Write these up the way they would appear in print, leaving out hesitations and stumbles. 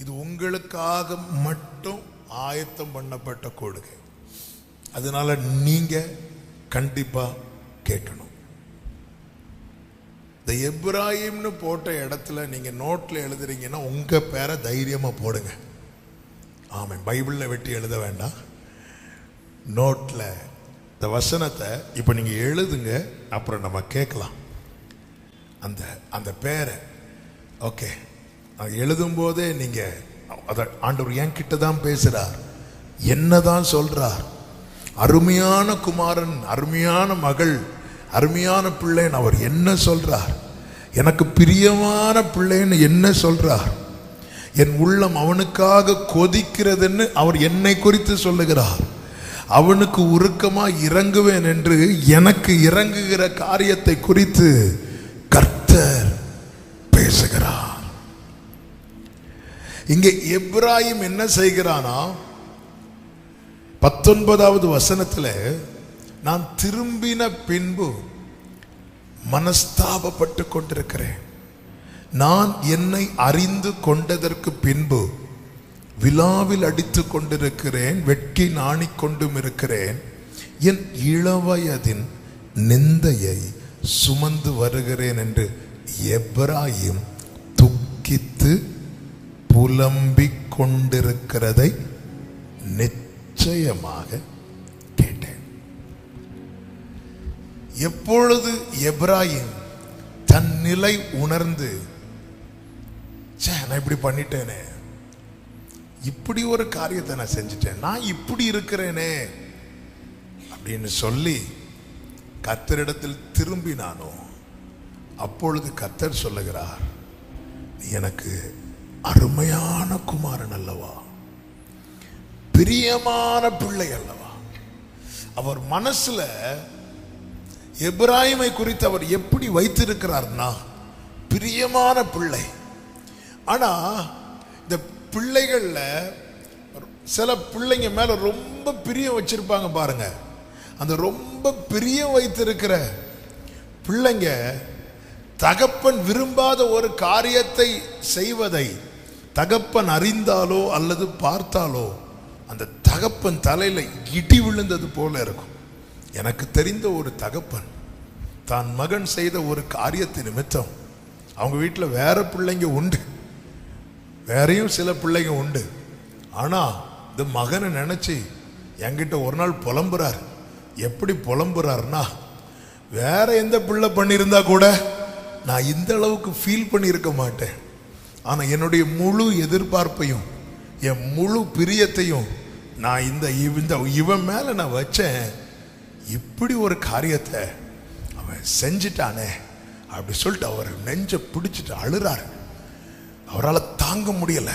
இது உங்களுக்காக மட்டும் ஆயத்தம் பண்ணப்பட்ட கொடுக்கை. அதனால நீங்க கண்டிப்பா கேட்கணும். இந்த எப்ராயிம்னு போட்ட இடத்துல நீங்க நோட்ல எழுதுறீங்கன்னா உங்க பேரை தைரியமா போடுங்க. ஆமாம், பைபிள்ல வெட்டி எழுத வேண்டாம். நோட்ல இந்த வசனத்தை இப்ப நீங்க எழுதுங்க, அப்புறம் நம்ம கேட்கலாம் அந்த அந்த பேரை. ஓகே, எழுதும் போதே நீங்க ஆண்டவர் என் கிட்ட தான் பேசுறார், என்னதான் சொல்றார், அருமையான குமாரன், அருமையான மகள், அருமையான பிள்ளைன்னு அவர் என்ன சொல்றார், எனக்கு பிரியமான பிள்ளைன்னு என்ன சொல்றார், என் உள்ளம் அவனுக்காக கொதிக்கிறதுன்னு அவர் என்னை குறித்து சொல்லுகிறார், அவனுக்கு உருக்கமா இறங்குவேன் என்று எனக்கு இறங்குகிற காரியத்தை குறித்து கர்த்தர் பேசுகிறார். இங்கே எப்ராயிம் என்ன செய்கிறானா, 19வது வசனத்தில் நான் திரும்பின பின்பு மனஸ்தாபப்பட்டு கொண்டிருக்கிறேன், நான் என்னை அறிந்து கொண்டதற்கு பின்பு விழாவில் அடித்து கொண்டிருக்கிறேன், வெட்கி நாணிக்கொண்டும் இருக்கிறேன், என் இளவயதின் நிந்தையை சுமந்து வருகிறேன் என்று எப்ராயிம் துக்கித்து புலம்பிக் கொண்டிருக்கிறதை நிச்சயமாக கேட்டேன். எப்பொழுது எப்ராயிம் தன் நிலை உணர்ந்து, நான் இப்படி பண்ணிட்டேனே, இப்படி ஒரு காரியத்தை நான் செஞ்சிட்டேன், நான் இப்படி இருக்கிறேனே அப்படின்னு சொல்லி கர்த்தரிடத்தில் திரும்பினானோ, அப்பொழுது கர்த்தர் சொல்லுகிறார், நீ எனக்கு அருமையான குமாரன் அல்லவா, பிரியமான பிள்ளை அல்லவா. அவர் மனசுல எப்ராயிமை குறித்து அவர் எப்படி வைத்திருக்கிறார்னா, பிரியமான பிள்ளை. ஆனா இந்த பிள்ளைகள்ல சில பிள்ளைங்க மேல ரொம்ப பிரியம் வச்சிருப்பாங்க பாருங்க. அந்த ரொம்ப பிரியம் வைத்திருக்கிற பிள்ளைங்க தகப்பன் விரும்பாத ஒரு காரியத்தை செய்வதை தகப்பன் அறிந்தாலோ அல்லது பார்த்தாலோ அந்த தகப்பன் தலையில இடி விழுந்தது போல இருக்கும். எனக்கு தெரிந்த ஒரு தகப்பன் தான் மகன் செய்த ஒரு காரியத்தின் நிமித்தம், அவங்க வீட்டில் வேற பிள்ளைங்க உண்டு, வேறையும் சில பிள்ளைங்க உண்டு, ஆனா இந்த மகனை நினைச்சு என்கிட்ட ஒரு நாள் புலம்புறார். எப்படி புலம்புறாருன்னா, வேற எந்த பிள்ளை பண்ணியிருந்தா கூட நான் இந்த அளவுக்கு ஃபீல் பண்ணியிருக்க மாட்டேன், ஆனா என்னுடைய முழு எதிர்பார்ப்பையும் என் முழு பிரியத்தையும் நான் இவன் மேல நான் வச்சேன், இப்படி ஒரு காரியத்தை அவன் செஞ்சிட்டானே அப்படி சொல்லிட்டு அவர் நெஞ்ச பிடிச்சிட்டு அழுறாரு. அவரால் தாங்க முடியல.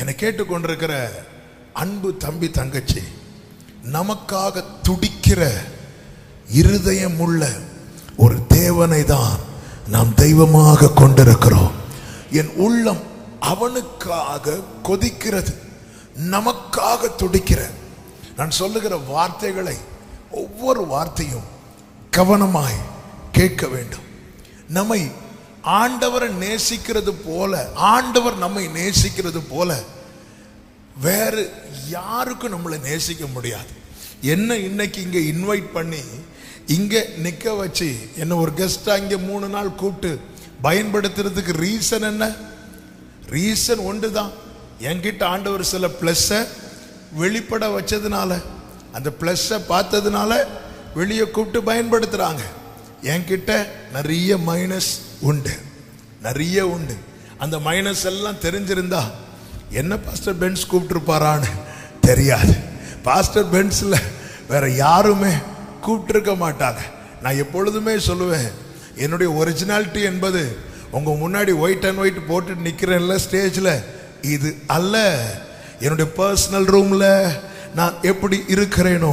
என்னை கேட்டுக்கொண்டிருக்கிற அன்பு தம்பி தங்கச்சி, நமக்காக துடிக்கிற இருதயம் உள்ள ஒரு தேவனை தான் நாம் தெய்வமாக கொண்டிருக்கிறோம். என் உள்ளம் அவனுக்காக கொதிக்கிறது, நமக்காக துடிக்கிற. நான் சொல்லுகிற வார்த்தைகளை ஒவ்வொரு வார்த்தையும் கவனமாய் கேட்க வேண்டும். நம்மை ஆண்டவரை நேசிக்கிறது போல, ஆண்டவர் நம்மை நேசிக்கிறது போல வேறு யாருக்கும் நம்மளை நேசிக்க முடியாது. என்ன இன்னைக்கு இங்க இன்வைட் பண்ணி இங்க நிக்க வச்சு என்ன ஒரு கெஸ்டா இங்க 3 நாள் கூப்பிட்டு பயன்படுத்துறதுக்கு ரீசன் என்ன? ரீசன் ஒன்றுதான். என்கிட்ட ஆண்டவர் சில பிளஸ்ஸை வெளிப்பட வச்சதுனால, அந்த பிளஸ்ஸை பார்த்ததுனால வெளியே கூப்பிட்டு பயன்படுத்துறாங்க. என்கிட்ட நிறைய மைனஸ் உண்டு, நிறைய உண்டு. அந்த மைனஸ் எல்லாம் தெரிஞ்சிருந்தா என்ன பாஸ்டர் பென்ஸ் கூப்பிட்டுருப்பாரான்னு தெரியாது. பாஸ்டர் பென்ஸ்ல வேற யாருமே கூப்பிட்டுருக்க மாட்டாங்க. நான் எப்பொழுதுமே சொல்லுவேன், என்னுடைய ஒரிஜினாலிட்டி என்பது உங்க முன்னாடி ஒயிட் அண்ட் ஒயிட் போட்டு நிக்கிறேன்ல ஸ்டேஜ்ல, இது அல்ல. என்னுடைய பர்சனல் ரூம்ல நான் எப்படி இருக்கிறேனோ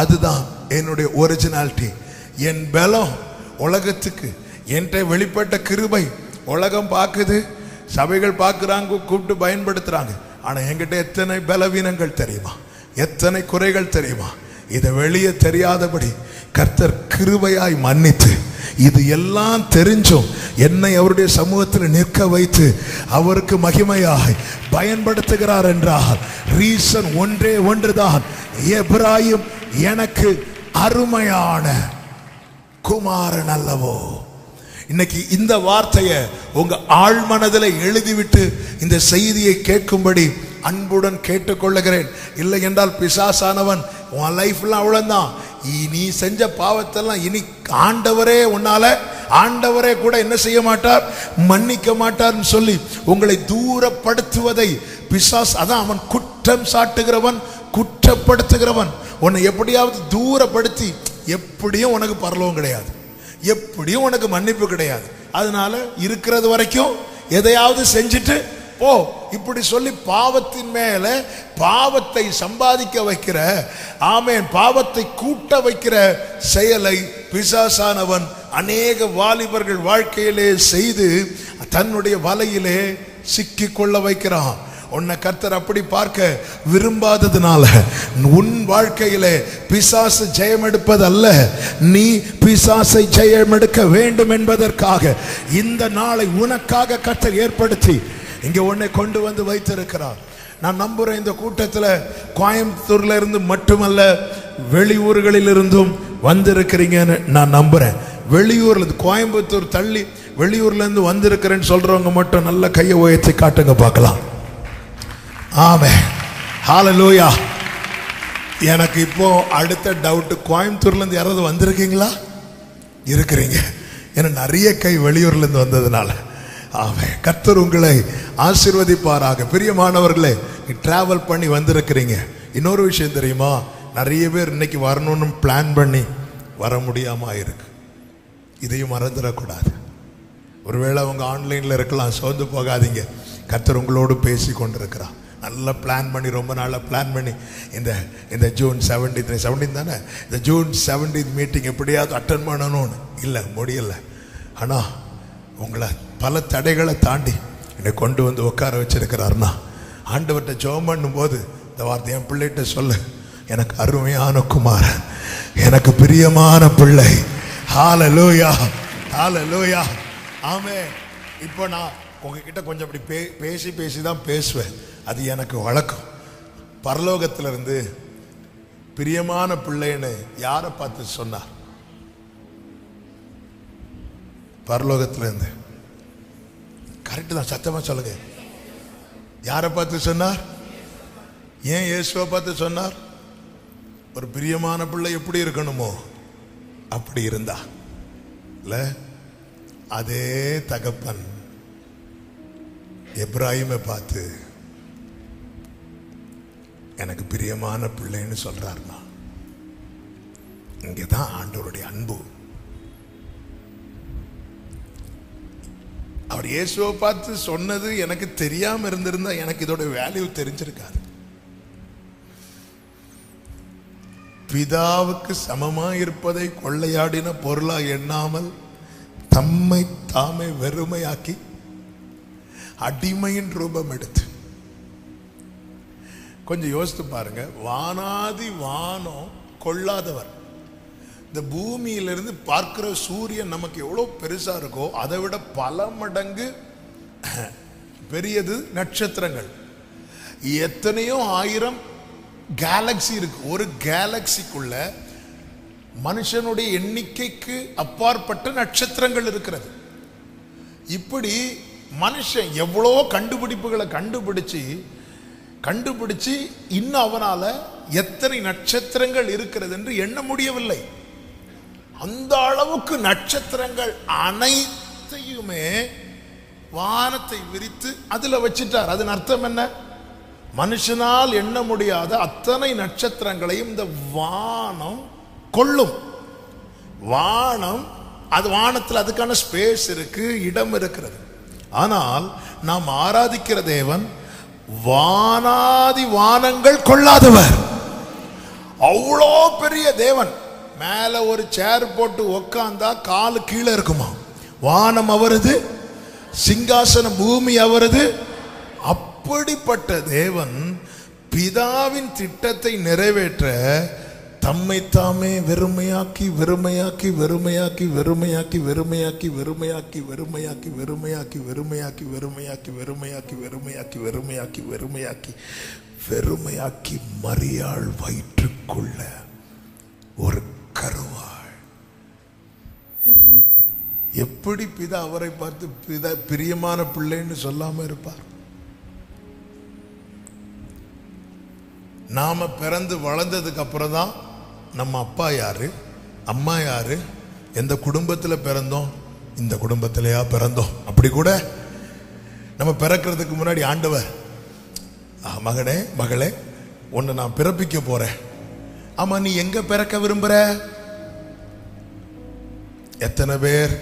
அதுதான் என்னுடைய ஒரிஜினாலிட்டி. என் பலம் உலகத்துக்கு, என்கிட்ட வெளிப்பட்ட கிருபை உலகம் பார்க்குது, சபைகள் பார்க்குறாங்க, கூப்பிட்டு பயன்படுத்துறாங்க. ஆனா என்கிட்ட எத்தனை பலவீனங்கள் தெரியுமா, எத்தனை குறைகள் தெரியுமா? இதை வெளியே தெரியாதபடி கர்த்தர் கிருபையாய் மன்னித்து, இது எல்லாம் தெரிஞ்சும் என்னை அவருடைய சமூகத்தில் நிற்க வைத்து அவருக்கு மகிமையாய் பயன்படுத்துகிறார் என்றால் ரீசன் ஒன்றே ஒன்றுதான். எபிராயிம் எனக்கு அருமையான குமாரன் அல்லவோ. இன்னைக்கு இந்த வார்த்தையை உங்க ஆழ்மனதில் எழுதிவிட்டு இந்த செய்தியை கேட்கும்படி அன்புடன் கேட்டுக்கொள்ளுகிறேன். இல்லை என்றால் பிசாசானவன் உன் லைஃப்லாம் அவ்வளவுதான், நீ செஞ்ச பாவத்தெல்லாம் இனி ஆண்டவரே கூட என்ன செய்ய மாட்டார், மன்னிக்க மாட்டார்னு சொல்லி உங்களை தூரப்படுத்துவதை பிசாஸ், அதான் அவன் குற்றம் சாட்டுகிறவன், குற்றப்படுத்துகிறவன். உன்னை எப்படியாவது தூரப்படுத்தி எப்படியும் உனக்கு பரலோகம் கிடையாது, எப்படியும் உனக்கு மன்னிப்பு கிடையாது, அதனால இருக்கிறது வரைக்கும் எதையாவது செஞ்சுட்டு போ இப்படி சொல்லி பாவத்தின் மேல பாவத்தை சம்பாதிக்க வைக்கிற, ஆமென், பாவத்தை கூட்ட வைக்கிற செயலை பிசாசானவன் அநேக வாலிபர்கள் வாழ்க்கையிலே செய்து தன்னுடைய வலையிலே சிக்கிக் கொள்ள வைக்கிறான். உன்னை கர்த்தர் அப்படி பார்க்க விரும்பாததுனால உன் வாழ்க்கையிலே பிசாசு ஜெயம் எடுப்பது அல்ல, நீ பிசாசை ஜெயம் எடுக்க வேண்டும் என்பதற்காக இந்த நாளை உனக்காக கர்த்தர் ஏற்படுத்தி இங்க உன்னை கொண்டு வந்து வைத்திருக்கிறார். நான் நம்புறேன் இந்த கூட்டத்தில் கோயம்புத்தூர்ல இருந்து மட்டுமல்ல வெளியூர்களில் இருந்தும் வந்திருக்கிறீங்கன்னு நான் நம்புறேன். வெளியூர்ல இருந்து, கோயம்புத்தூர் தள்ளி வெளியூர்ல இருந்து வந்திருக்கிறேன்னு சொல்றவங்க மட்டும் நல்ல கையை உயர்த்தி காட்டுங்க பார்க்கலாம். ஆமென், ஹல்லேலூயா. எனக்கு இப்போ அடுத்த டவுட், கோயம்புத்தூர்ல இருந்து யாராவது வந்திருக்கீங்களா? இருக்கிறீங்க. ஏன்னா நிறைய கை வெளியூர்ல இருந்து வந்ததுனால. ஆமென், கர்த்தர் உங்களை ஆசீர்வதிப்பாராக. பிரியமானவர்களே, டிராவல் பண்ணி வந்திருக்கிறீங்க. இன்னொரு விஷயம் தெரியுமா, நிறைய பேர் இன்னைக்கு வரணும்னு பிளான் பண்ணி வர முடியாம இருக்கு. இதையும் மறந்துடக்கூடாது. ஒருவேளை அவங்க ஆன்லைன்ல இருக்கலாம், சோர்ந்து போகாதீங்க. கர்த்தர் உங்களோடு பேசி கொண்டிருக்கிறார். நல்லா பிளான் பண்ணி, ரொம்ப நாளாக பிளான் பண்ணி இந்த ஜூன் 17 தானே, இந்த ஜூன் 17 மீட்டிங் எப்படியாவது அட்டன் பண்ணணும்னு இல்லை, முடியல. ஆனால் உங்களை பல தடைகளை தாண்டி என்னை கொண்டு வந்து உட்கார வச்சிருக்கிறாருன்னா, ஆண்டவர்கிட்ட ஜெபம் பண்ணும்போது இந்த வார்த்தை என் பிள்ளைகிட்ட சொல்லு, எனக்கு அருமையான குமாரன், எனக்கு பிரியமான பிள்ளை. ஹல்லேலூயா, ஹல்லேலூயா, ஆமென். இப்போ நான் உங்ககிட்ட கொஞ்சம் அப்படி பேசி தான் பேசுவேன், அது எனக்கு வழக்கம். பரலோகத்திலிருந்து பிரியமான பிள்ளைன்னு யாரை பார்த்து சொன்னார்? பரலோகத்திலிருந்து, கரெக்டு தான், சத்தமா சொல்லுங்க. யாரை பார்த்து சொன்னார்? ஏன் இயேசுவை பார்த்து சொன்னார்? ஒரு பிரியமான பிள்ளை எப்படி இருக்கணுமோ அப்படி இருந்தா இல்ல, அதே தகப்பன் எப்ராஹிமை பார்த்து எனக்கு பிரியமான பிள்ளைன்னு சொல்றாருன்னா, இங்கதான் ஆண்டவருடைய அன்பு. அவர் இயேசுவை பார்த்து சொன்னது எனக்கு தெரியாம இருந்திருந்தா எனக்கு இதோட வேல்யூ தெரிஞ்சிருக்காது. பிதாவுக்கு சமமா இருப்பதை கொள்ளையாடின பொருளா எண்ணாமல் தம்மை தாமே வெறுமையாக்கி அடிமையின் ரூபம் எடுத்து, கொஞ்சம் யோசித்து பாருங்க. வானாதி வானம் கொள்ளாதவர், இந்த பூமியிலிருந்து பார்க்கிற சூரியன் நமக்கு எவ்வளவு பெருசா இருக்கோ அதை விட பல மடங்கு பெரியது நட்சத்திரங்கள். எத்தனையோ ஆயிரம் கேலக்சி இருக்கு. ஒரு கேலக்சிக்குள்ள மனுஷனுடைய எண்ணிக்கைக்கு அப்பாற்பட்ட நட்சத்திரங்கள் இருக்கிறது. இப்படி மனுஷன் எவ்வளோ கண்டுபிடிப்புகளை கண்டுபிடிச்சு இன்னும் அவனால எத்தனை நட்சத்திரங்கள் இருக்கிறது என்று எண்ண முடியவில்லை. அந்த அளவுக்கு நட்சத்திரங்கள் அனைத்தையுமே வானத்தை விரித்து அதுல வச்சிட்டார். அதன் அர்த்தம் என்ன? மனுஷனால் எண்ண முடியாத அத்தனை நட்சத்திரங்களையும் இந்த வானம் கொள்ளும். வானம், அது வானத்தில் அதுக்கான ஸ்பேஸ் இருக்கு, இடம் இருக்கிறது. ஆனால் நாம் ஆராதிக்கிற தேவன் வானாதி வானங்கள் கொள்ளாதவர். அவ்வளோ பெரிய தேவன். மேல ஒரு சேர் போட்டு உக்காந்தா காலு கீழே இருக்குமா? வானம் அவரது, சிங்காசனம் பூமி அவரது. அப்படிப்பட்ட தேவன் பிதாவின் திட்டத்தை நிறைவேற்ற தம்மை தாமே வெறுமையாக்கி வெறுமையாக்கி வெறுமையாக்கி வெறுமையாக்கி வெறுமையாக்கி வெறுமையாக்கி வெறுமையாக்கி வெறுமையாக்கி வெறுமையாக்கி வெறுமையாக்கி வெறுமையாக்கி வெறுமையாக்கி வெறுமையாக்கி வெறுமையாக்கி வெறுமையாக்கி மரியாள் வயிற்றுக்குள்ள ஒரு கருவாள். எப்படி பிதா அவரை பார்த்து பிதா பிரியமான பிள்ளைன்னு சொல்லாம இருப்பார்? நாம பிறந்து வளர்ந்ததுக்கு அப்புறம் தான் நம்ம அப்பா யாரு, அம்மா யாரு, எந்த குடும்பத்தில் பிறந்தோம், இந்த குடும்பத்திலையா பிறந்தோம். அப்படி கூட நம்ம பிறக்கிறதுக்கு முன்னாடி ஆண்டவர், மகனே மகளே உன்னை நான் பிறப்பிக்க போறேன், ஆமா நீ எங்க பிறக்க விரும்புற? எத்தனை பேர்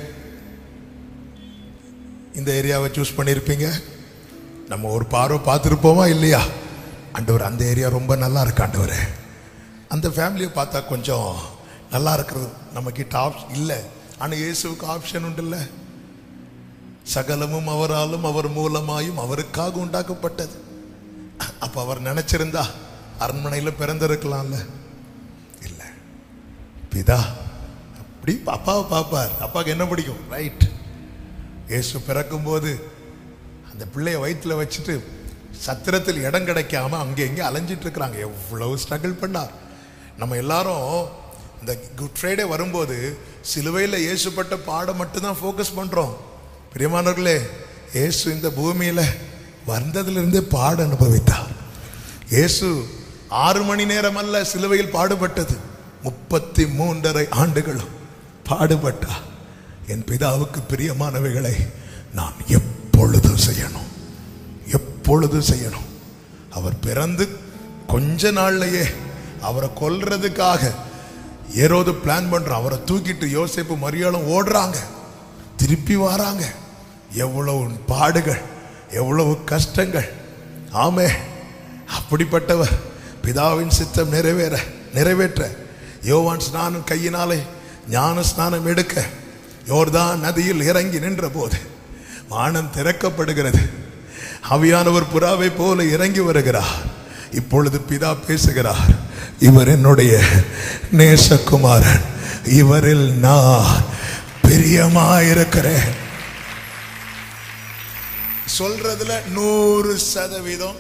இந்த ஏரியாவை சூஸ் பண்ணியிருப்பீங்க? நம்ம ஒரு பார்வை பார்த்துருப்போமா இல்லையா? ஆண்டவர் அந்த ஏரியா ரொம்ப நல்லா இருக்கு ஆண்டவரே, அந்த ஃபேமிலியை பார்த்தா கொஞ்சம் நல்லா இருக்கிறது நம்ம கிட்ட ஆப்ஷன் இல்லை. ஆனால் இயேசுவுக்கு ஆப்ஷன் உண்டு இல்லை. சகலமும் அவராலும் அவர் மூலமாயும் அவருக்காக உண்டாக்கப்பட்டது. அப்போ அவர் நினைச்சிருந்தா அரண்மனையில் பிறந்திருக்கலாம்ல. இல்லை, பிதா அப்படி அப்பாவை பார்ப்பார். அப்பாவுக்கு என்ன பிடிக்கும்? ரைட். இயேசு பிறக்கும் போது அந்த பிள்ளைய வயிற்றுல வச்சுட்டு சத்திரத்தில் இடம் கிடைக்காம அங்கே எங்கே அலைஞ்சிட்டு இருக்கிறாங்க. எவ்வளவு ஸ்ட்ரகிள் பண்ணார். நம்ம எல்லாரும் இந்த குட் ஃப்ரைடே வரும்போது சிலுவையில் இயேசுப்பட்ட பாடம் மட்டும்தான் ஃபோக்கஸ் பண்ணுறோம். பிரியமானவர்களே, இயேசு இந்த பூமியில் வந்ததிலிருந்தே பாட அனுபவித்தார். இயேசு 6 மணி நேரம் அல்ல சிலுவையில் பாடுபட்டது, 33.5 ஆண்டுகளும் பாடுபட்டார். என் பிதாவுக்கு பிரியமானவைகளை நான் எப்பொழுதும் செய்யணும், எப்பொழுதும் செய்யணும். அவர் பிறந்து கொஞ்ச நாள்லயே அவரை கொல்றதுக்காக ஏரோது பிளான் பண்றான். அவரை தூக்கிட்டு யோசேப்பு மரியாளும் ஓடுறாங்க, திருப்பி வராங்க. எவ்வளவு பாடுகள், எவ்வளவு கஷ்டங்கள். ஆமே, அப்படிப்பட்டவர் பிதாவின் சித்தம் நிறைவேற்ற யோவான் ஸ்நானம் கையினாலே ஞான ஸ்நானம் எடுக்க யோர்தான் நதியில் இறங்கி நின்ற போது வானம் திறக்கப்படுகிறது. ஆவியானவர் புறாவை போல இறங்கி வருகிறார். இப்பொழுது பிதா பேசுகிறார், இவர் என்னுடைய நேசகுமாரன், இவரில் நான் பிரியமாயிருக்கிறேன். சொல்றதுல 100%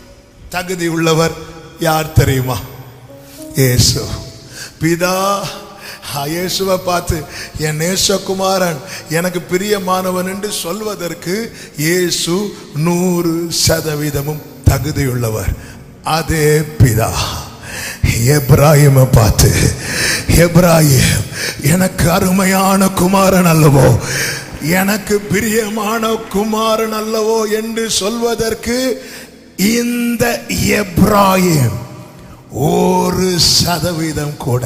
தகுதி உள்ளவர் யார் தெரியுமா? இயேசு. பிதா இயேசுவை பார்த்து என் நேசகுமாரன், எனக்கு பிரியமானவன் என்று சொல்வதற்கு இயேசு 100% தகுதியுள்ளவர். அதே பிதா எப்ராயிமை பார்த்து, எப்ராயிம் எனக்கு அருமையான குமாரன் அல்லவோ, எனக்கு பிரியமான குமாரன் அல்லவோ என்று சொல்வதற்கு இந்த எப்ராயிம் 1% கூட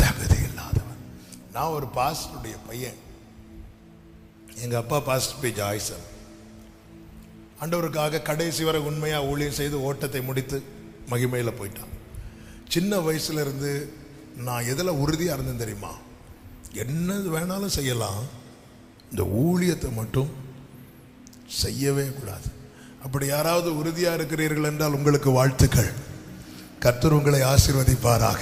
தகுதி இல்லாதவன். நான் ஒரு பாஸ்டருடைய பையன். எங்க அப்பா பாஸ்டர் பி ஜாய்சன் ஆண்டவருக்காக கடைசி வரை உண்மையா ஊழியம் செய்து ஓட்டத்தை முடித்து மகிமையில போயிட்டான். சின்ன வயசுல இருந்து நான் எதில் உறுதியா இருந்தேன் தெரியுமா? என்னது வேணாலும் செய்யலாம், இந்த ஊழியத்தை மட்டும் செய்யவே கூடாது. அப்படி யாராவது உறுதியா இருக்கிறீர்கள் என்றால் உங்களுக்கு வாழ்த்துக்கள். கர்த்தர் உங்களை ஆசீர்வதிப்பாராக.